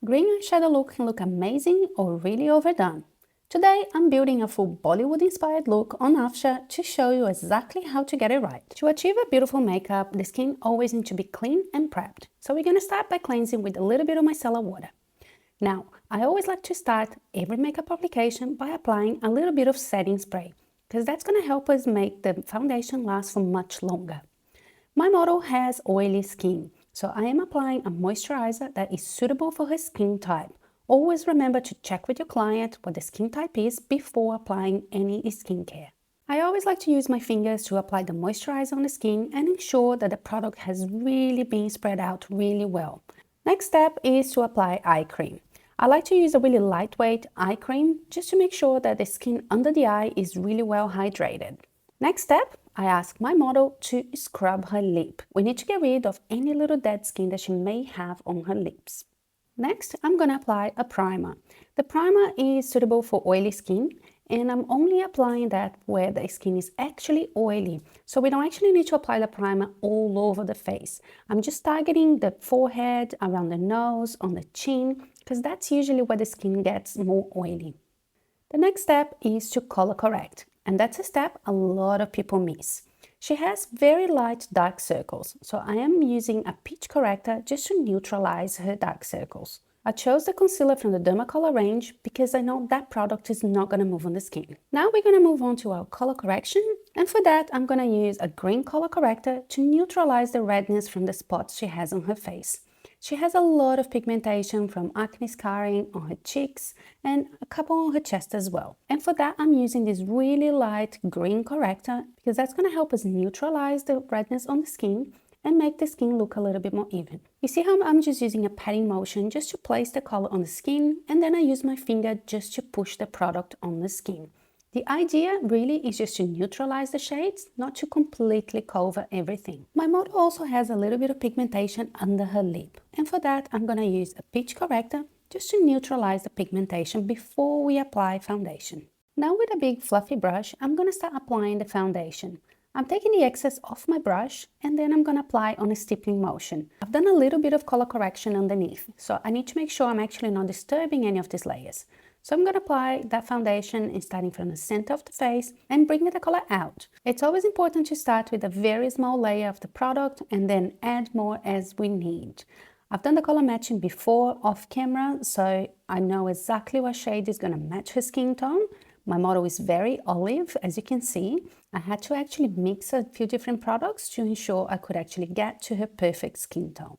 Green eyeshadow look can look amazing or really overdone. Today, I'm building a full Bollywood-inspired look on Afsha to show you exactly how to get it right. To achieve a beautiful makeup, the skin always needs to be clean and prepped. So we're going to start by cleansing with a little bit of micellar water. Now, I always like to start every makeup application by applying a little bit of setting spray, because that's going to help us make the foundation last for much longer. My model has oily skin, so I am applying a moisturizer that is suitable for her skin type. Always remember to check with your client what the skin type is before applying any skincare. I always like to use my fingers to apply the moisturizer on the skin and ensure that the product has really been spread out really well. Next step is to apply eye cream. I like to use a really lightweight eye cream just to make sure that the skin under the eye is really well hydrated. Next step, I ask my model to scrub her lip. We need to get rid of any little dead skin that she may have on her lips. Next, I'm going to apply a primer. The primer is suitable for oily skin, and I'm only applying that where the skin is actually oily. So we don't actually need to apply the primer all over the face. I'm just targeting the forehead, around the nose, on the chin, because that's usually where the skin gets more oily. The next step is to color correct, and that's a step a lot of people miss. She has very light dark circles, so I am using a peach corrector just to neutralize her dark circles. I chose the concealer from the Dermacolor range because I know that product is not going to move on the skin. Now we're going to move on to our color correction, and for that I'm going to use a green color corrector to neutralize the redness from the spots she has on her face. She has a lot of pigmentation from acne scarring on her cheeks and a couple on her chest as well. And for that, I'm using this really light green corrector because that's going to help us neutralize the redness on the skin and make the skin look a little bit more even. You see how I'm just using a patting motion just to place the color on the skin, and then I use my finger just to push the product on the skin. The idea really is just to neutralize the shades, not to completely cover everything. My model also has a little bit of pigmentation under her lip, and for that I'm going to use a peach corrector just to neutralize the pigmentation before we apply foundation. Now with a big fluffy brush, I'm going to start applying the foundation. I'm taking the excess off my brush and then I'm going to apply on a stippling motion. I've done a little bit of color correction underneath, so I need to make sure I'm actually not disturbing any of these layers. So I'm going to apply that foundation starting from the center of the face and bring the color out. It's always important to start with a very small layer of the product and then add more as we need. I've done the color matching before off camera, so I know exactly what shade is going to match her skin tone. My model is very olive, as you can see. I had to actually mix a few different products to ensure I could actually get to her perfect skin tone.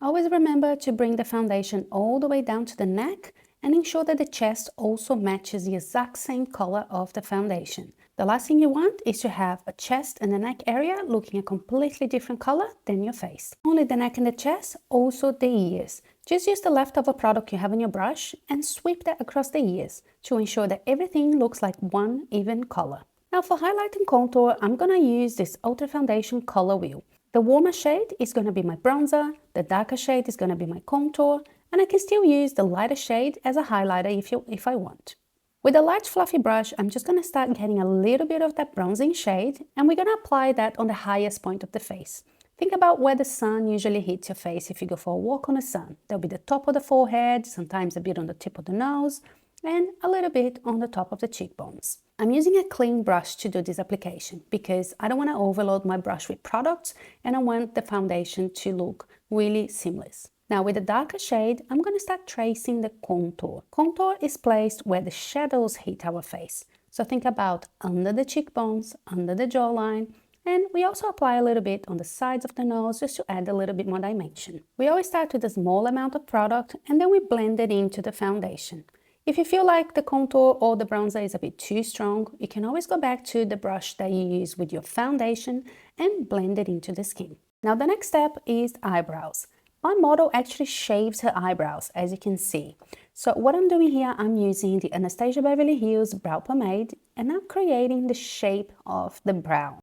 Always remember to bring the foundation all the way down to the neck and ensure that the chest also matches the exact same color of the foundation. The last thing you want is to have a chest and the neck area looking a completely different color than your face. Only the neck and the chest, also the ears. Just use the leftover product you have on your brush and sweep that across the ears to ensure that everything looks like one even color. Now for highlight and contour, I'm gonna use this Ultra Foundation Color Wheel. The warmer shade is gonna be my bronzer, the darker shade is gonna be my contour, and I can still use the lighter shade as a highlighter if I want. With a large fluffy brush, I'm just going to start getting a little bit of that bronzing shade, and we're going to apply that on the highest point of the face. Think about where the sun usually hits your face if you go for a walk on the sun. There'll be the top of the forehead, sometimes a bit on the tip of the nose, and a little bit on the top of the cheekbones. I'm using a clean brush to do this application because I don't want to overload my brush with products and I want the foundation to look really seamless. Now with the darker shade, I'm going to start tracing the contour. Contour is placed where the shadows hit our face. So think about under the cheekbones, under the jawline, and we also apply a little bit on the sides of the nose just to add a little bit more dimension. We always start with a small amount of product and then we blend it into the foundation. If you feel like the contour or the bronzer is a bit too strong, you can always go back to the brush that you use with your foundation and blend it into the skin. Now the next step is eyebrows. My model actually shaves her eyebrows, as you can see. So what I'm doing here, I'm using the Anastasia Beverly Hills Brow Pomade and I'm creating the shape of the brow.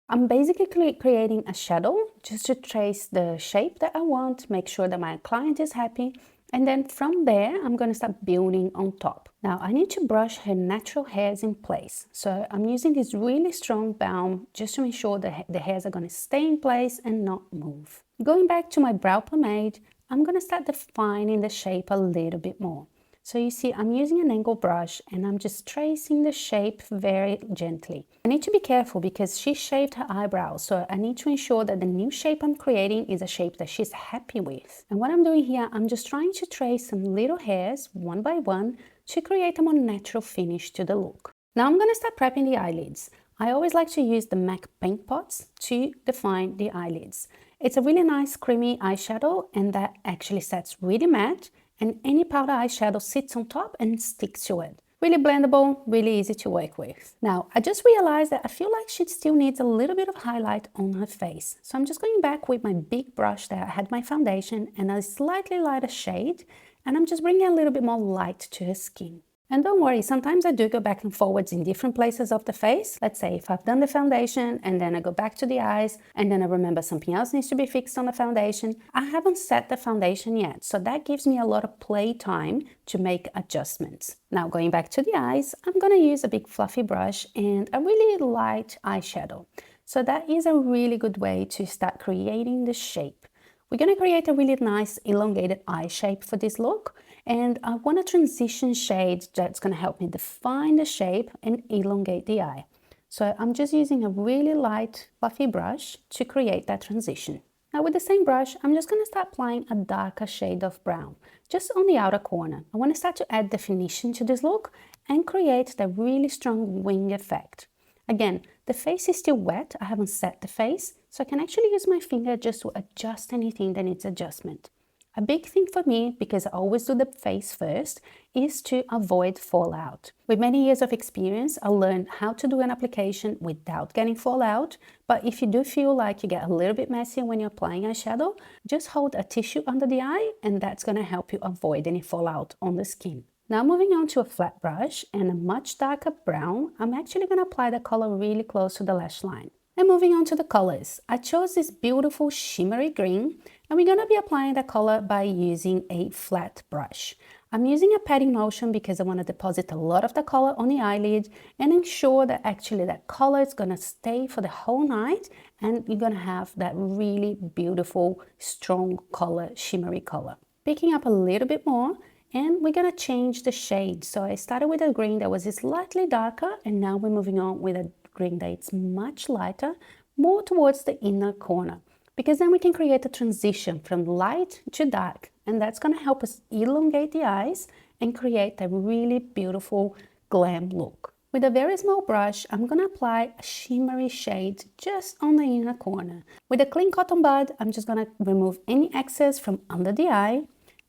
I'm basically creating a shadow just to trace the shape that I want, make sure that my client is happy. And then from there, I'm going to start building on top. Now I need to brush her natural hairs in place. So I'm using this really strong balm just to ensure that the hairs are going to stay in place and not move. Going back to my brow pomade, I'm going to start defining the shape a little bit more. So you see, I'm using an angle brush and I'm just tracing the shape very gently. I need to be careful because she shaved her eyebrows, so I need to ensure that the new shape I'm creating is a shape that she's happy with. And what I'm doing here, I'm just trying to trace some little hairs one by one to create a more natural finish to the look. Now I'm going to start prepping the eyelids. I always like to use the MAC paint pots to define the eyelids. It's a really nice creamy eyeshadow and that actually sets really matte, and any powder eyeshadow sits on top and sticks to it. Really blendable, really easy to work with. Now, I just realized that I feel like she still needs a little bit of highlight on her face. So I'm just going back with my big brush that I had my foundation and a slightly lighter shade, and I'm just bringing a little bit more light to her skin. And don't worry, sometimes I do go back and forwards in different places of the face. Let's say if I've done the foundation and then I go back to the eyes and then I remember something else needs to be fixed on the foundation. I haven't set the foundation yet, so that gives me a lot of play time to make adjustments. Now going back to the eyes, I'm going to use a big fluffy brush and a really light eyeshadow. So that is a really good way to start creating the shape. We're going to create a really nice elongated eye shape for this look, and I want a transition shade that's going to help me define the shape and elongate the eye. So I'm just using a really light fluffy brush to create that transition. Now with the same brush, I'm just going to start applying a darker shade of brown, just on the outer corner. I want to start to add definition to this look and create that really strong wing effect. Again, the face is still wet, I haven't set the face, so I can actually use my finger just to adjust anything that needs adjustment. A big thing for me, because I always do the face first, is to avoid fallout. With many years of experience, I learned how to do an application without getting fallout, but if you do feel like you get a little bit messy when you're applying eyeshadow, just hold a tissue under the eye and that's going to help you avoid any fallout on the skin. Now moving on to a flat brush and a much darker brown, I'm actually going to apply the color really close to the lash line. And moving on to the colors, I chose this beautiful shimmery green and we're going to be applying the color by using a flat brush. I'm using a patting motion because I want to deposit a lot of the color on the eyelid and ensure that actually that color is going to stay for the whole night and you're going to have that really beautiful, strong color, shimmery color. Picking up a little bit more, and we're going to change the shade. So I started with a green that was slightly darker and now we're moving on with a green that's much lighter, more towards the inner corner, because then we can create a transition from light to dark, and that's going to help us elongate the eyes and create a really beautiful glam look. With a very small brush, I'm going to apply a shimmery shade just on the inner corner. With a clean cotton bud, I'm just going to remove any excess from under the eye.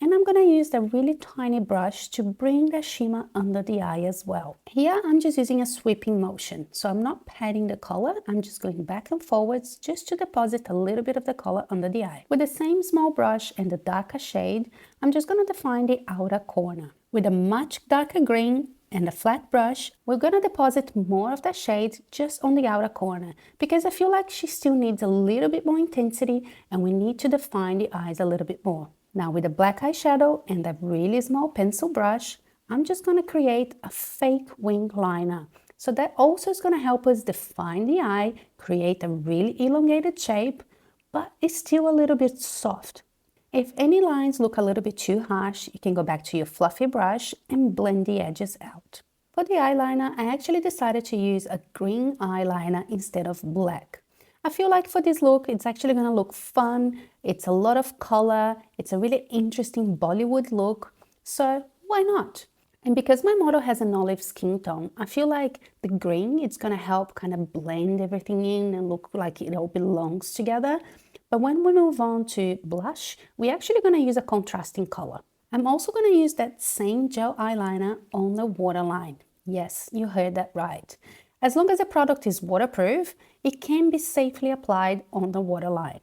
And I'm going to use the really tiny brush to bring the shimmer under the eye as well. Here I'm just using a sweeping motion, so I'm not patting the color, I'm just going back and forwards just to deposit a little bit of the color under the eye. With the same small brush and the darker shade, I'm just going to define the outer corner. With a much darker green and a flat brush, we're going to deposit more of that shade just on the outer corner because I feel like she still needs a little bit more intensity and we need to define the eyes a little bit more. Now with a black eyeshadow and a really small pencil brush, I'm just going to create a fake wing liner. So that also is going to help us define the eye, create a really elongated shape, but it's still a little bit soft. If any lines look a little bit too harsh, you can go back to your fluffy brush and blend the edges out. For the eyeliner, I actually decided to use a green eyeliner instead of black. I feel like for this look, it's actually going to look fun, it's a lot of color, it's a really interesting Bollywood look, so why not? And because my model has an olive skin tone, I feel like the green, it's going to help kind of blend everything in and look like it all belongs together. But when we move on to blush, we're actually going to use a contrasting color. I'm also going to use that same gel eyeliner on the waterline. Yes, you heard that right. As long as the product is waterproof, it can be safely applied on the waterline.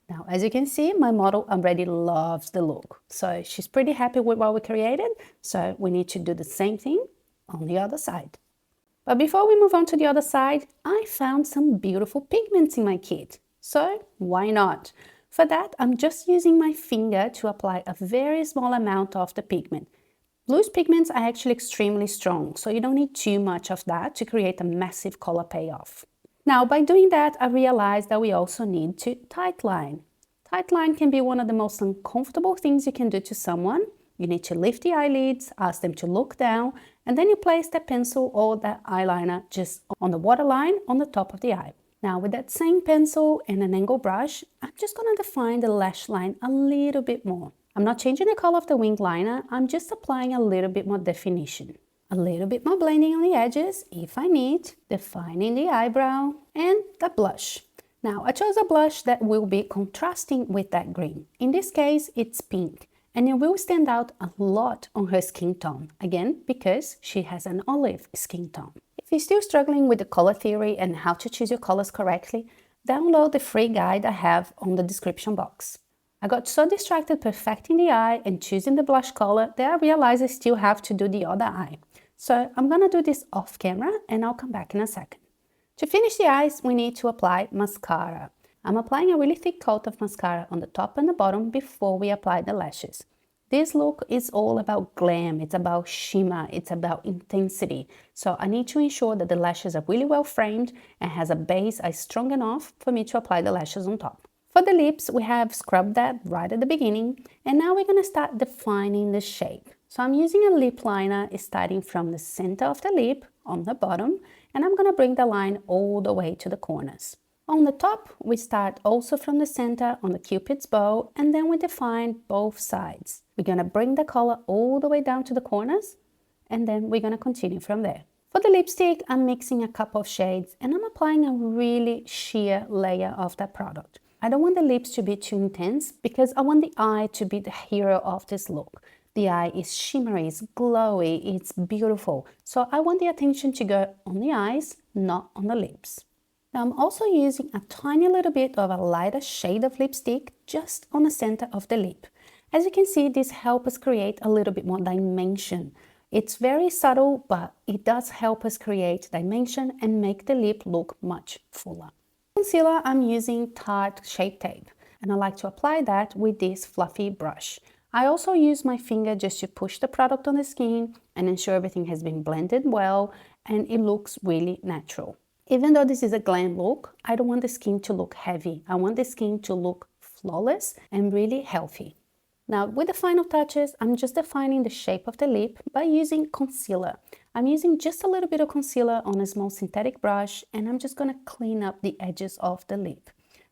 Now, as you can see, my model already loves the look. So she's pretty happy with what we created. So we need to do the same thing on the other side. But before we move on to the other side, I found some beautiful pigments in my kit. So why not? For that, I'm just using my finger to apply a very small amount of the pigment. Loose pigments are actually extremely strong, so you don't need too much of that to create a massive color payoff. Now, by doing that, I realized that we also need to tightline. Tight line can be one of the most uncomfortable things you can do to someone. You need to lift the eyelids, ask them to look down, and then you place the pencil or the eyeliner just on the waterline on the top of the eye. Now with that same pencil and an angle brush, I'm just going to define the lash line a little bit more. I'm not changing the color of the wing liner, I'm just applying a little bit more definition. A little bit more blending on the edges if I need, defining the eyebrow and the blush. Now I chose a blush that will be contrasting with that green. In this case, it's pink, and it will stand out a lot on her skin tone, again, because she has an olive skin tone. If you're still struggling with the color theory and how to choose your colors correctly, download the free guide I have on the description box. I got so distracted perfecting the eye and choosing the blush color that I realized I still have to do the other eye. So I'm gonna do this off camera and I'll come back in a second. To finish the eyes, we need to apply mascara. I'm applying a really thick coat of mascara on the top and the bottom before we apply the lashes. This look is all about glam, it's about shimmer, it's about intensity. So I need to ensure that the lashes are really well framed and has a base strong enough for me to apply the lashes on top. For the lips, we have scrubbed that right at the beginning, and now we're going to start defining the shape. So I'm using a lip liner starting from the center of the lip on the bottom, and I'm going to bring the line all the way to the corners. On the top, we start also from the center on the Cupid's bow, and then we define both sides. We're going to bring the color all the way down to the corners, and then we're going to continue from there. For the lipstick, I'm mixing a couple of shades, and I'm applying a really sheer layer of that product. I don't want the lips to be too intense because I want the eye to be the hero of this look. The eye is shimmery, it's glowy, it's beautiful. So I want the attention to go on the eyes, not on the lips. Now I'm also using a tiny little bit of a lighter shade of lipstick just on the center of the lip. As you can see, this helps us create a little bit more dimension. It's very subtle, but it does help us create dimension and make the lip look much fuller. Concealer, I'm using Tarte Shape Tape, and I like to apply that with this fluffy brush. I also use my finger just to push the product on the skin and ensure everything has been blended well and it looks really natural. Even though this is a glam look, I don't want the skin to look heavy. I want the skin to look flawless and really healthy. Now with the final touches, I'm just defining the shape of the lip by using concealer. I'm using just a little bit of concealer on a small synthetic brush, and I'm just going to clean up the edges of the lip.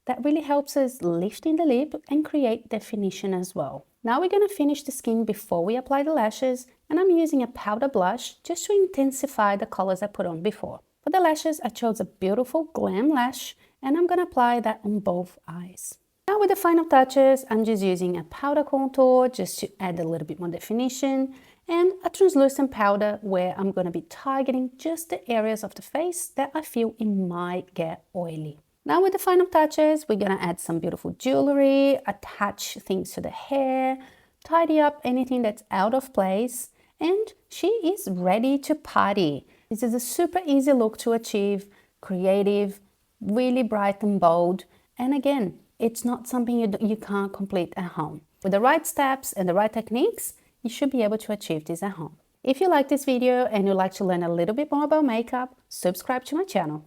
That really helps us lifting the lip and create definition as well. Now we're going to finish the skin before we apply the lashes, and I'm using a powder blush just to intensify the colors I put on before. For the lashes, I chose a beautiful glam lash, and I'm going to apply that on both eyes. Now with the final touches, I'm just using a powder contour just to add a little bit more definition, and a translucent powder where I'm going to be targeting just the areas of the face that I feel it might get oily. Now with the final touches, we're going to add some beautiful jewelry, attach things to the hair, tidy up anything that's out of place, and she is ready to party. This is a super easy look to achieve, creative, really bright and bold, and again, it's not something you can't complete at home. With the right steps and the right techniques, you should be able to achieve this at home. If you like this video and you'd like to learn a little bit more about makeup, subscribe to my channel.